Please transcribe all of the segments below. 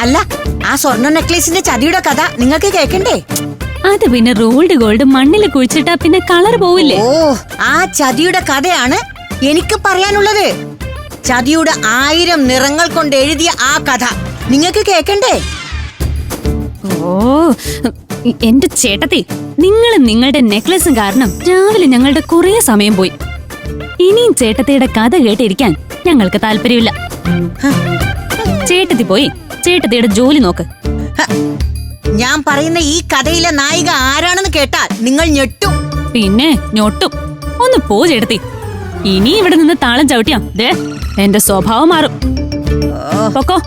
അല്ല, ആ സ്വർണ്ണ നെക്ലേസിന്റെ ചതിയുടെ കഥ നിങ്ങൾക്ക് കേക്കണ്ടേ? അത് പിന്നെ റോൾഡ് ഗോൾഡ് മണ്ണിൽ കുഴിച്ചിട്ടാ പിന്നെ കളർ പോവില്ലേ? ഓ, ആ ചതിയുടെ കഥയാണ് എനിക്ക് പറയാനുള്ളത്. ചതിയുടെ 1000 നിറങ്ങൾ കൊണ്ട് എഴുതിയ ആ കഥ നിങ്ങൾക്ക് കേക്കണ്ടേ? ഓ എന്റെ ചേട്ടത്തി, നിങ്ങളും നിങ്ങളുടെ നെക്ലസും കാരണം രാവിലെ ഞങ്ങളുടെ കുറെ സമയം പോയി. ഇനിയും ചേട്ടത്തിയുടെ കഥ കേട്ടിരിക്കാൻ ഞങ്ങൾക്ക് താല്പര്യമില്ല. ചേട്ടത്തി പോയി ചേട്ടത്തിയുടെ ജോലി നോക്ക്. ഞാൻ പറയുന്ന ഈ കഥയിലെ നായിക ആരാണെന്ന് കേട്ടാൽ നിങ്ങൾ ഞെട്ടും. പിന്നെ ഞൊട്ടും. ഒന്ന് പോ ചേട്ടത്തി. ഇനി ഇവിടെ നിന്ന് താളം ചവിട്ടിയാ ദേ എന്റെ സ്വഭാവം മാറും. പൊക്കോ.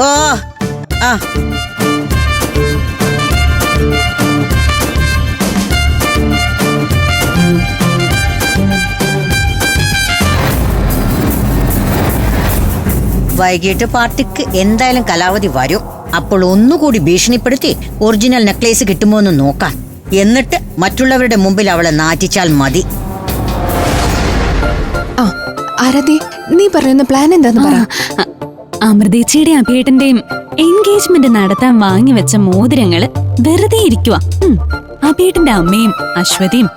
ഓ ആ വൈകിട്ട് പാർട്ടിക്ക് എന്തായാലും കലാവധി വരും. അപ്പോൾ ഒന്നുകൂടി ഭീഷണിപ്പെടുത്തി ഒറിജിനൽ നെക്ലേസ് കിട്ടുമോ എന്ന് നോക്കാം. എന്നിട്ട് മറ്റുള്ളവരുടെ മുമ്പിൽ അവളെ നാറ്റിച്ചാൽ മതി. ആരാധി, നീ പറയുന്ന പ്ലാൻ എന്താന്ന് പറ. അമൃതേച്ചിയുടെയും അഭിയേട്ടന്റെയും എൻഗേജ്മെന്റ് നടത്താൻ വാങ്ങിവെച്ച മോതിരങ്ങള് വെറുതെ ഇരിക്കുക. അഭിയേട്ടന്റെ അമ്മയും അശ്വതിയും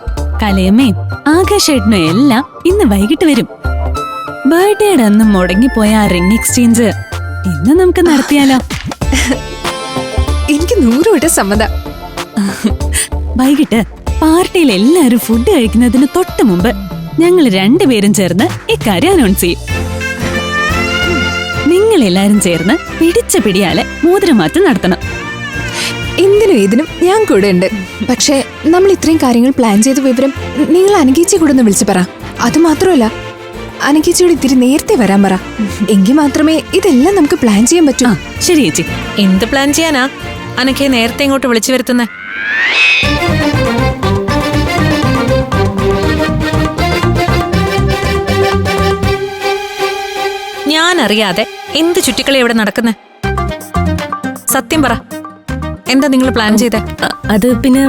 കലയമ്മയും ആകാശേട്ടനും എല്ലാം ഇന്ന് വൈകിട്ട് വരും. ബർത്ത്ഡേയുടെ അന്ന് മുടങ്ങിപ്പോയ ആ റിംഗ് എക്സ്ചേഞ്ച് ഇന്ന് നമുക്ക് നടത്തിയാലോ? എനിക്ക് 100 സമ്മതം. വൈകിട്ട് പാർട്ടിയിൽ എല്ലാരും ഫുഡ് കഴിക്കുന്നതിന് തൊട്ട് മുമ്പ് ഞങ്ങൾ രണ്ടുപേരും ചേർന്ന് ഇക്കാര്യം അനൗൺസ് ചെയ്യും. നിങ്ങൾ എല്ലാരും ചേർന്ന് പിടിച്ച പിടിയാലെ മോതിരമാറ്റം നടത്തണം. എന്തിനും ഇതിനും ഞാൻ കൂടെ ഉണ്ട്. പക്ഷേ നമ്മൾ ഇത്രയും കാര്യങ്ങൾ പ്ലാൻ ചെയ്ത വിവരം നിങ്ങൾ അനുഗീച്ചി കൂടെ ഒന്ന് വിളിച്ചു പറ. അത് മാത്രമല്ല, അനുഗീച്ചിയോട് ഇത്തിരി നേരത്തെ വരാൻ പറ. എങ്കിൽ മാത്രമേ ഇതെല്ലാം നമുക്ക് പ്ലാൻ ചെയ്യാൻ പറ്റൂ. ശരി ചേച്ചി. എന്ത് പ്ലാൻ ചെയ്യാനാ അനക്കെ നേരത്തെ ഇങ്ങോട്ട് വിളിച്ചു വരുത്തുന്നേ? ഞാൻ അറിയാതെ എന്ത് ചുറ്റിക്കളി ഇവിടെ നടക്കുന്നേ? സത്യം പറ, എന്താ നിങ്ങൾ പ്ലാൻ ചെയ്തേ? അത് പിന്നെ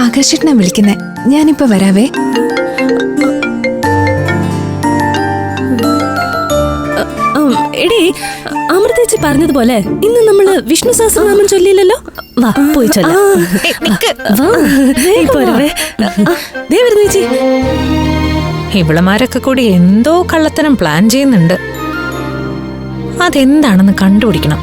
ആകാശേട്ടനാ വിളിക്കുന്നേ. ഞാനിപ്പോ വരാവേ. എടീ, അമൃതേച്ചി പറഞ്ഞതുപോലെ ഇന്ന് നമ്മള് വിഷ്ണു സഹസ്രനാമം ചൊല്ലിയില്ലല്ലോ. വാ പോയി ചൊല്ലേച്ചി. ഇവളമാരൊക്കെ കൂടി എന്തോ കള്ളത്തരം പ്ലാൻ ചെയ്യുന്നുണ്ട്. അതെന്താണെന്ന് കണ്ടുപിടിക്കണം.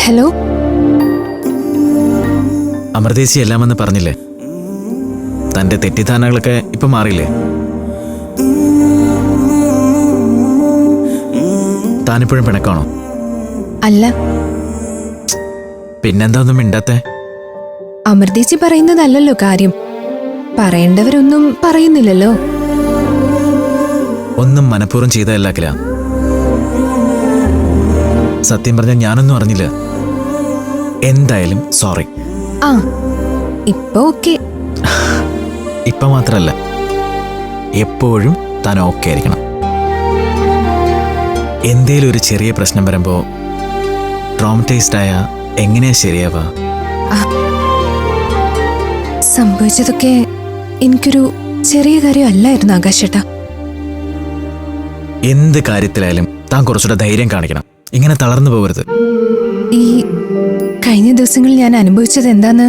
ഹലോ, അമൃതേച്ചി എല്ലാമെന്ന് പറഞ്ഞില്ലേ? തന്റെ തെറ്റിദ്ധാരണകളൊക്കെ ഇപ്പൊ മാറിയില്ലേ? താനിപ്പോഴും പിണക്കാണോ? അല്ല. പിന്നെന്താ ഒന്നും മിണ്ടാത്തെ? അമൃതേച്ചി പറയുന്നതല്ലല്ലോ കാര്യം. പറയേണ്ടവരൊന്നും പറയുന്നില്ലല്ലോ. ഒന്നും മനഃപൂർവ്വം ചെയ്തതല്ല അഖില. സത്യം പറഞ്ഞാൽ ഞാനൊന്നും അറിഞ്ഞില്ല. എന്തായാലും സോറി. ആ, ഇപ്പൊ ഓക്കെ. ഇപ്പൊ മാത്രല്ല, എപ്പോഴും താൻ ഓക്കെ ആയിരിക്കണം. എന്തേലും ഒരു ചെറിയ പ്രശ്നം വരുമ്പോ ട്രോമറ്റൈസ്ഡ് ആയ എങ്ങനെയാ ശരിയാവാ? സംഭവിച്ചതൊക്കെ എനിക്കൊരു ചെറിയ കാര്യം അല്ലായിരുന്നു ആകാശേട്ടാ. എന്ത് കാര്യത്തിലായാലും താൻ കുറച്ചുകൂടെ ധൈര്യം കാണിക്കണം. ഇങ്ങനെ തളർന്നു പോകരുത്. ഈ കഴിഞ്ഞ ദിവസങ്ങളിൽ ഞാൻ അനുഭവിച്ചത് എന്താന്ന്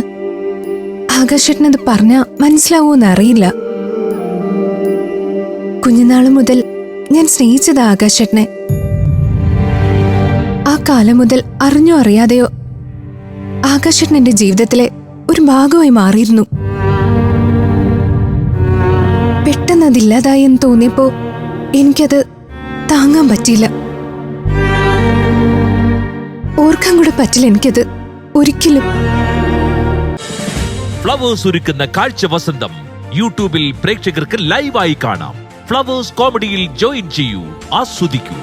ആകാശേട്ടനത് പറഞ്ഞാ മനസ്സിലാവൂന്ന് അറിയില്ല. കുഞ്ഞുനാള് മുതൽ ഞാൻ സ്നേഹിച്ചത് ആകാശേട്ടനെ. ആ കാലം മുതൽ അറിഞ്ഞോ അറിയാതെയോ ആകാശേട്ടൻ എന്റെ ജീവിതത്തിലെ ഒരു ഭാഗമായി മാറിയിരുന്നു. പെട്ടെന്ന് അതില്ലാതായി എന്ന് തോന്നിയപ്പോ എനിക്കത് താങ്ങാൻ പറ്റിയില്ല. ഓർക്കാൻ കൂടെ പറ്റില്ല എനിക്കത് ഒരിക്കലും. ഫ്ലവേഴ്സ് ഒരുക്കുന്ന കാഴ്ച വസന്തം യൂട്യൂബിൽ പ്രേക്ഷകർക്ക് ലൈവായി കാണാം. ഫ്ലവേഴ്സ് കോമഡിയിൽ ജോയിൻ ചെയ്യൂ, ആസ്വദിക്കൂ.